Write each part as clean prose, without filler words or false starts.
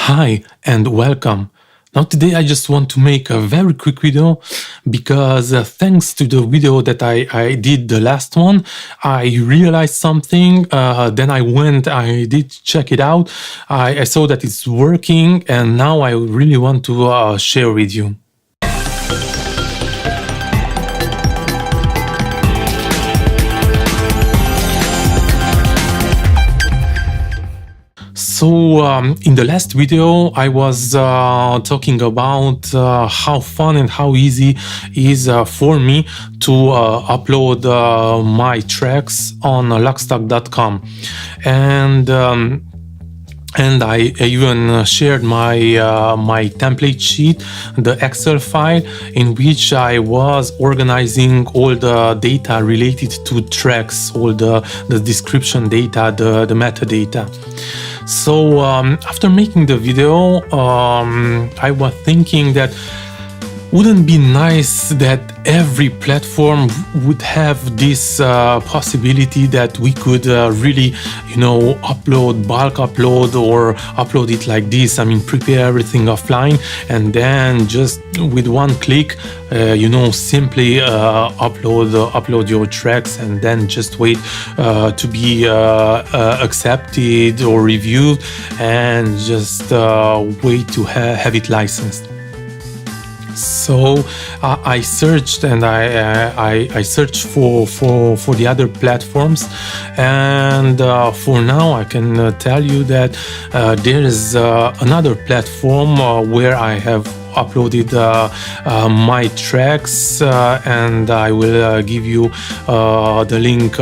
Hi and welcome. Now today I just want to make a very quick video because thanks to the video that I did the last one, I realized something, then I did check it out, I saw that it's working, and now I really want to share with you. So in the last video, I was talking about how fun and how easy is for me to upload my tracks on lockstock.com, and I even shared my template sheet, the Excel file, in which I was organizing all the data related to tracks, all the description data, the metadata. So after making the video, I was thinking that wouldn't be nice that every platform would have this possibility that we could really, upload, bulk upload, or upload it like this. I mean, prepare everything offline and then just with one click, simply upload your tracks and then just wait to be accepted or reviewed, and just wait to have it licensed. So I searched, and I searched for the other platforms, and for now I can tell you that there is another platform where I have uploaded my tracks, and I will give you the link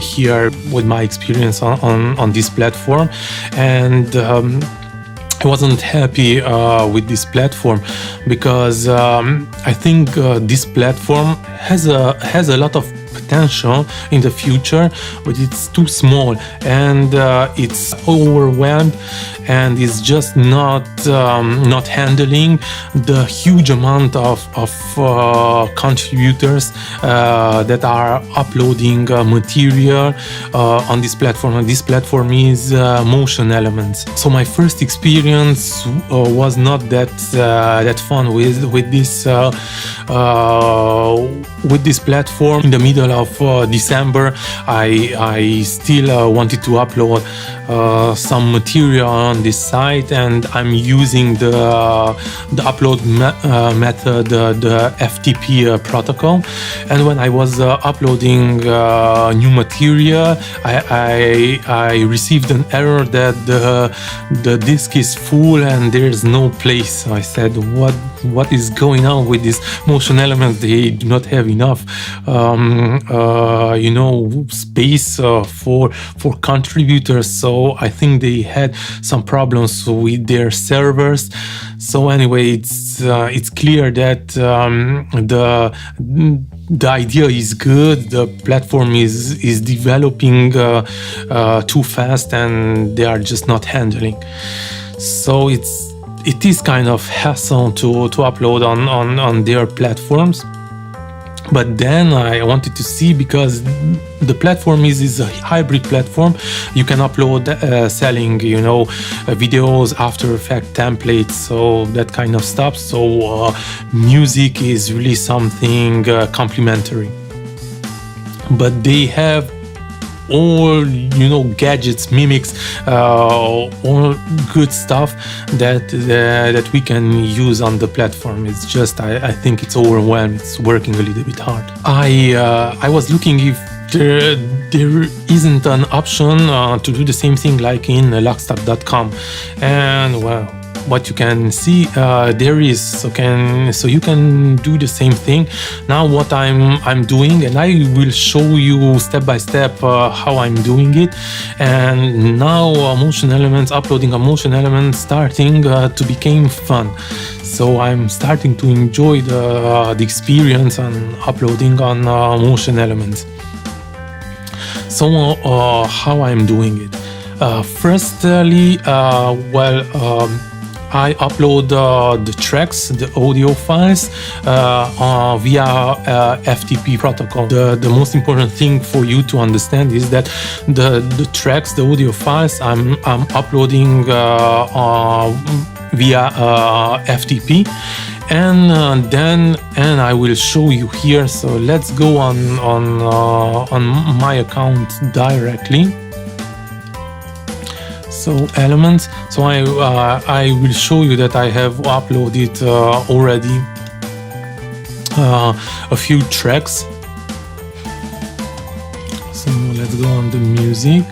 here with my experience on this platform. And I wasn't happy with this platform because I think this platform has a lot of potential in the future, but it's too small, and it's overwhelmed, and it's just not handling the huge amount of contributors that are uploading material on this platform. And this platform is MotionElements. So my first experience was not that fun with this platform. In the middle of December, I still wanted to upload some material on this site, and I'm using the upload method, the FTP protocol. And when I was uploading new material, I received an error that the disk is full and there's no place. I said, what is going on with this MotionElements? They do not have enough space for contributors. So I think they had some problems with their servers. So anyway, it's clear that the idea is good. The platform is developing too fast, and they are just not handling. So it is kind of hassle to upload on their platforms. But then I wanted to see, because the platform is a hybrid platform. You can upload selling, videos, After Effects templates, so that kind of stuff. So music is really something complementary. But they have all gadgets, mimics, all good stuff that we can use on the platform. It's just I think it's overwhelmed. It's working a little bit hard. I was looking if there isn't an option to do the same thing like in lockstock.com, and well, what you can see, there is, so you can do the same thing. Now what I'm doing, and I will show you step by step how I'm doing it. And now MotionElements, uploading a MotionElements starting to become fun. So I'm starting to enjoy the experience on uploading on MotionElements. So how I'm doing it? Firstly, I upload the tracks, the audio files via FTP protocol. The most important thing for you to understand is that the tracks, the audio files, I'm uploading via FTP, and I will show you here. So let's go on my account directly. So Elements. So I will show you that I have uploaded already a few tracks. So let's go on the music,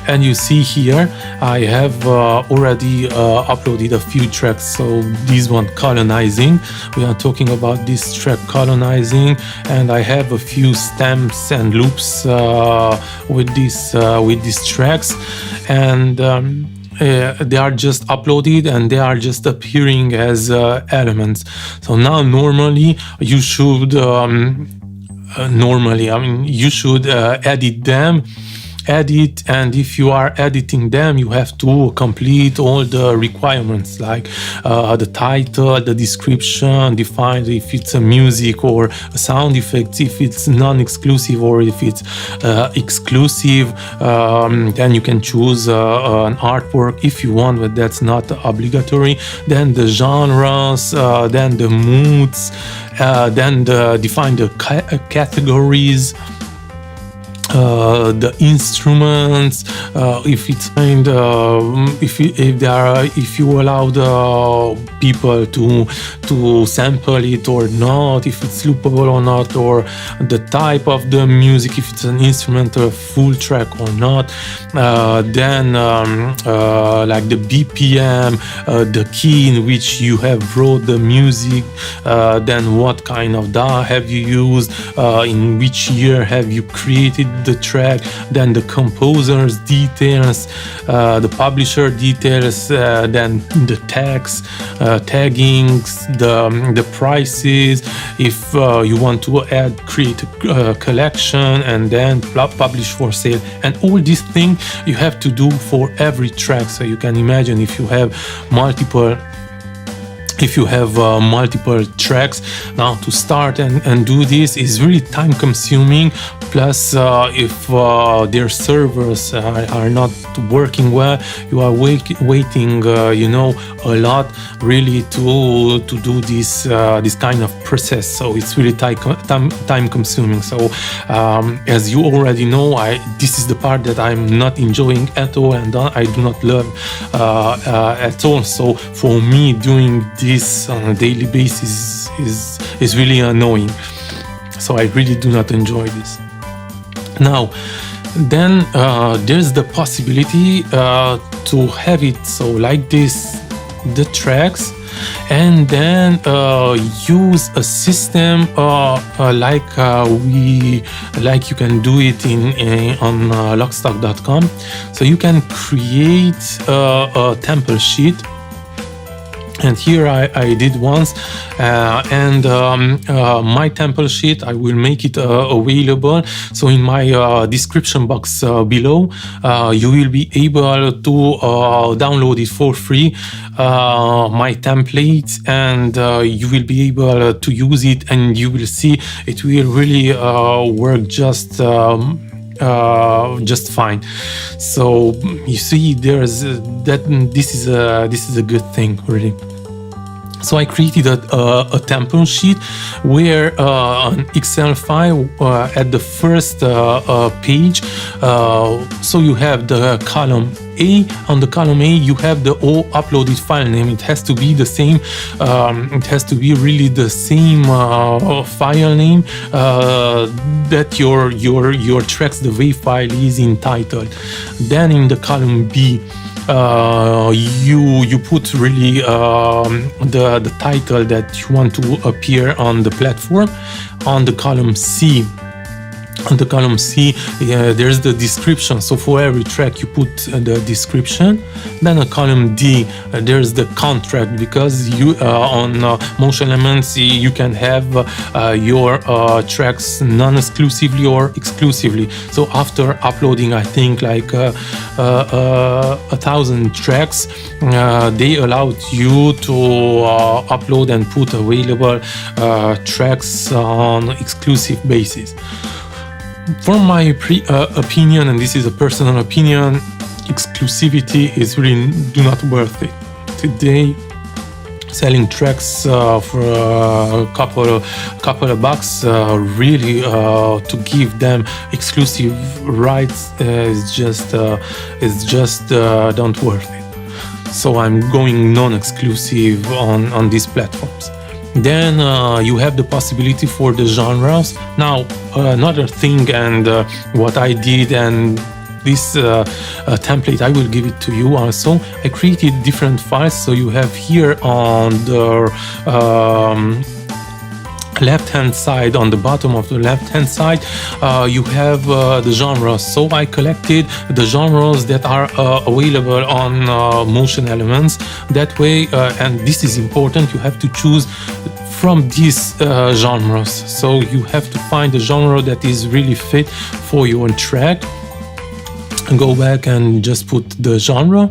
and you see here I have already uploaded a few tracks. So this one, Colonizing, we are talking about this track, Colonizing, and I have a few stamps and loops with these tracks, and they are just uploaded and they are just appearing as elements. So now normally you should you should edit, and if you are editing them, you have to complete all the requirements, like the title, the description, define if it's a music or a sound effect, if it's non-exclusive or if it's exclusive. Then you can choose an artwork if you want, but that's not obligatory. Then the genres, then the moods, then define the categories, the instruments, if it's kind, if you allow the people to sample it or not, if it's loopable or not, or the type of the music, if it's an instrumental full track or not. Then like the BPM, the key in which you have wrote the music, then what kind of DAW have you used, in which year have you created the track, then the composer's details, the publisher details, then the tags, taggings, the prices, if you want to create a collection and then publish for sale, and all these things you have to do for every track. So you can imagine if you have multiple tracks, now to start and do this is really time consuming. Plus if their servers are not working well, you are waiting a lot really to do this kind of process. So it's really time consuming. So as you already know, this is the part that I'm not enjoying at all, and I do not love at all. So for me, doing this on a daily basis is really annoying. So I really do not enjoy this. Now, then there's the possibility to have it so like this, the tracks, and then use a system like you can do it on Lockstock.com. So you can create a template sheet. And here I did once, and my template sheet, I will make it available. So in my description box below, you will be able to download it for free, my template, and you will be able to use it, and you will see it will really work just fine. So you see, there's this is a good thing, really. So I created a template sheet where an Excel file at the first page. So you have the column A. On the column A, you have the all uploaded file name. It has to be the same. It has to be really the same file name that your tracks, the WAV file, is entitled. Then in the column B, you put really the title that you want to appear on the platform. On the column C, On the column C, there's the description. So for every track you put the description. Then on column D, there's the contract, because you on MotionElements you can have your tracks non-exclusively or exclusively. So after uploading, I think like 1,000 tracks, they allowed you to upload and put available tracks on exclusive basis. From my opinion, and this is a personal opinion, exclusivity is really not worth it. Today, selling tracks for a couple of bucks, really to give them exclusive rights is just don't worth it. So I'm going non-exclusive on these platforms. Then you have the possibility for the genres. Now another thing, and what I did, and this template I will give it to you also. I created different files. So you have here on the left hand side, on the bottom of the left hand side, you have the genres. So I collected the genres that are available on MotionElements. That way, and this is important, you have to choose from these genres. So you have to find a genre that is really fit for your track. Go back and just put the genre.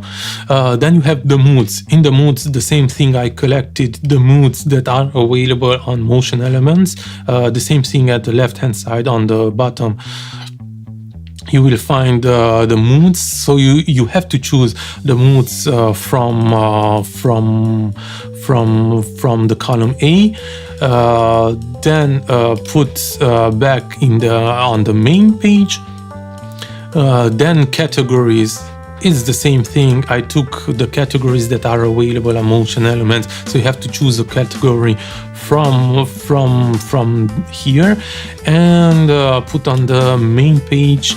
Then you have the moods. In the moods, the same thing. I collected the moods that are available on MotionElements. The same thing at the left hand side on the bottom. You will find the moods. So you have to choose the moods from the column A. Then put back on the main page. Then categories is the same thing. I took the categories that are available on MotionElements. So you have to choose a category from here and put on the main page.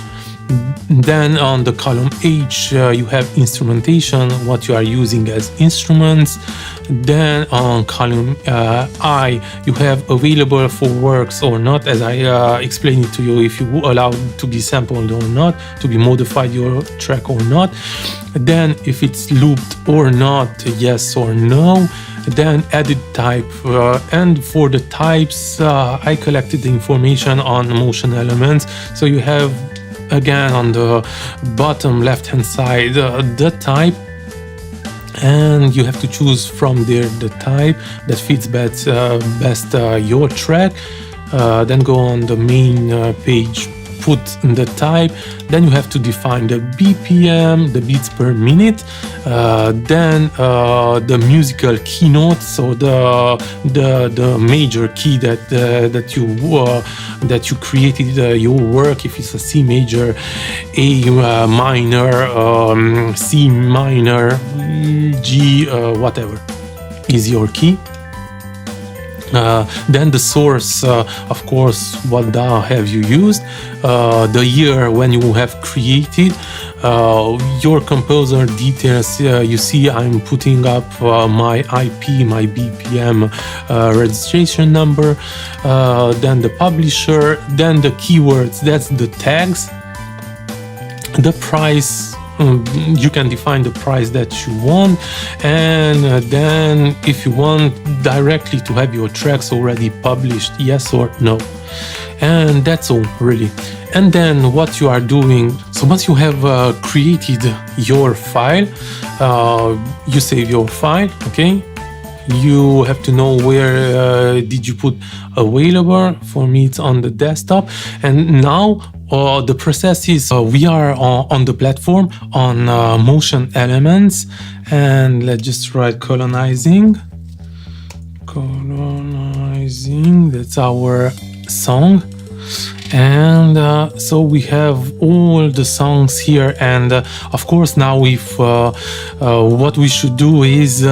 Then on the column H, you have instrumentation, what you are using as instruments. Then on column I, you have available for works or not, as I explained it to you, if you allow to be sampled or not, to be modified your track or not. Then if it's looped or not, yes or no. Then edit type, and for the types, I collected the information on MotionElements. So you have, again, on the bottom left hand side, the type, and you have to choose from there the type that fits best your track. Then go on the main page, put the type. Then you have to define the BPM, the beats per minute. Then the musical keynote, so the major key that you created your work. If it's a C major, A minor, C minor, G, whatever is your key. Then the source, of course, what DAW have you used, the year when you have created, your composer details. You see I'm putting up my IP, my BPM registration number, then the publisher, then the keywords, that's the tags, the price. You can define the price that you want, and then if you want directly to have your tracks already published, yes or no. And that's all, really. And then what you are doing, so once you have created your file, you save your file, okay? You have to know where did you put available. For me, it's on the desktop. And now the process is we are on the platform on MotionElements, and let's just write colonizing. That's our song. And so we have all the songs here, and of course now if what we should do is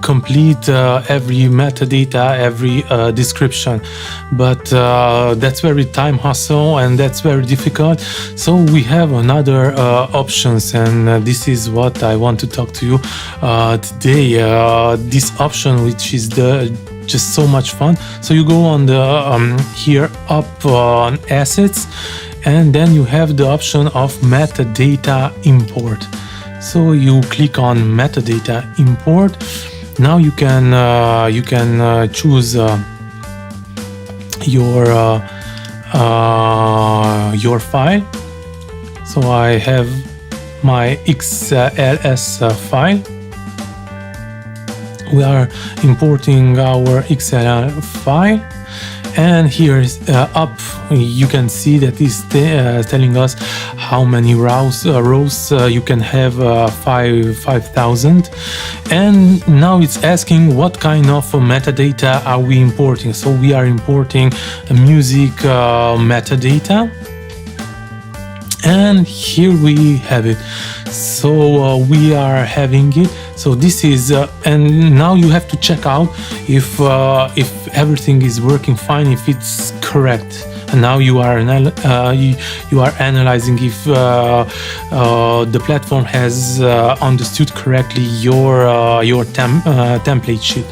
complete every metadata, every description, but that's very time hustle and that's very difficult. So we have another options, and this is what I want to talk to you today. This option, which is the just so much fun. So you go on the here up on assets, and then you have the option of metadata import. So you click on metadata import. Now you can choose your file. So I have my XLS file. We are importing our XLS file, and here is up you can see that is telling us how many rows you can have, 5,000. And now it's asking what kind of metadata are we importing. So we are importing music metadata, and here we have it. So we are having it. So this is and now you have to check out if everything is working fine, if it's correct. And now you are analyzing if the platform has understood correctly your template sheet.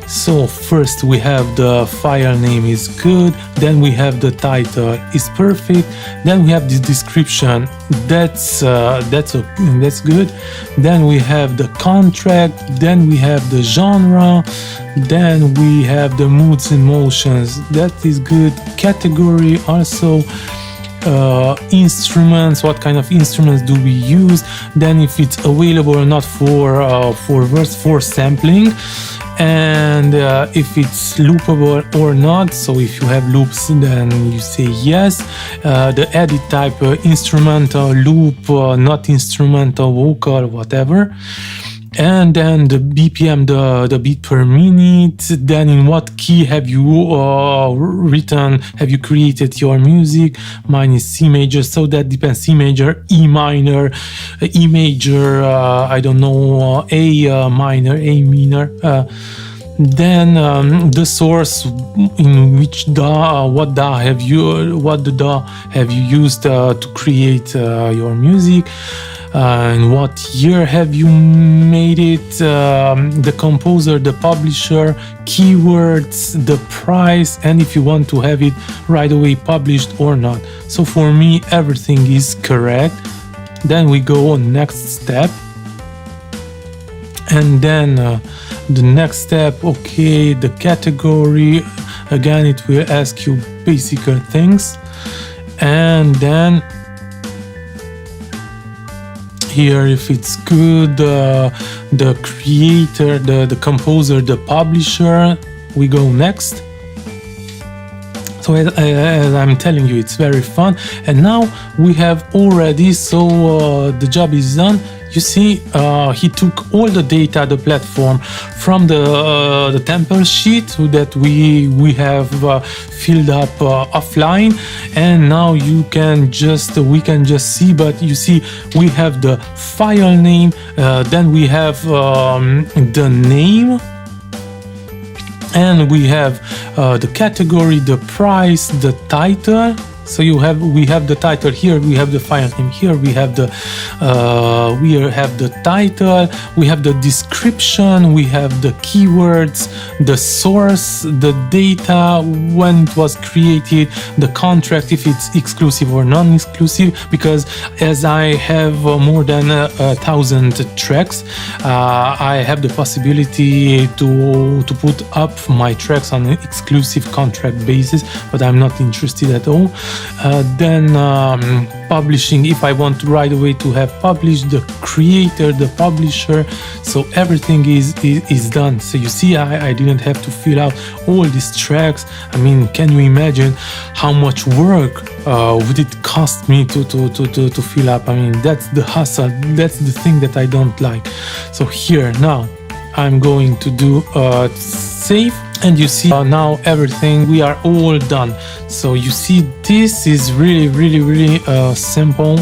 So first we have the file name is good, then we have the title is perfect, then we have the description, that's good, then we have the contract, then we have the genre, then we have the moods and motions, that is good, category also, instruments, what kind of instruments do we use, then if it's available or not for sampling, and if it's loopable or not. So if you have loops, then you say yes. The edit type, instrumental, loop, not instrumental, vocal, whatever. And then the BPM, the beat per minute. Then in what key have you have you created your music? Mine is C major, so that depends. C major, E minor, E major, I don't know, A minor, A minor. Then the source, in which DAW, what DAW have you used to create your music. In what year have you made it, the composer, the publisher, keywords, the price, and if you want to have it right away published or not. So for me everything is correct. Then we go on next step, and then the next step, okay, the category, again it will ask you basic things, and then here if it's good, the creator, the composer, the publisher, we go next. So as I'm telling you, it's very fun. And now we have already, so the job is done. You see, he took all the data, the platform, from the template sheet that we have filled up offline, and now we can just see. But you see, we have the file name, then we have the name, and we have the category, the price, the title. So we have the title here, we have the file name here, we have the title, we have the description, we have the keywords, the source, the data, when it was created, the contract, if it's exclusive or non-exclusive, because as I have more than 1,000 tracks, I have the possibility to put up my tracks on an exclusive contract basis, but I'm not interested at all. Then publishing, if I want right away to have published, the creator, the publisher, so everything is done. So you see, I didn't have to fill out all these tracks. I mean, can you imagine how much work would it cost me to fill up? I mean, that's the hustle, that's the thing that I don't like. So here now I'm going to do save. And you see now everything, we are all done. So you see, this is really simple.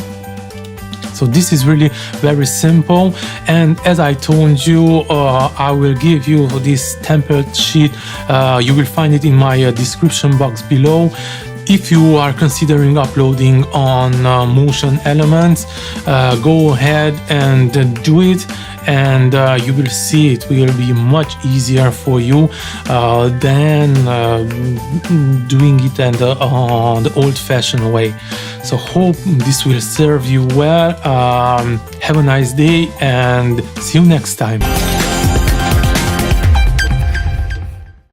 So this is really very simple. And as I told you, I will give you this template sheet. You will find it in my description box below. If you are considering uploading on MotionElements, go ahead and do it, and you will see it will be much easier for you than doing it the old-fashioned way. So hope this will serve you well. Have a nice day and see you next time.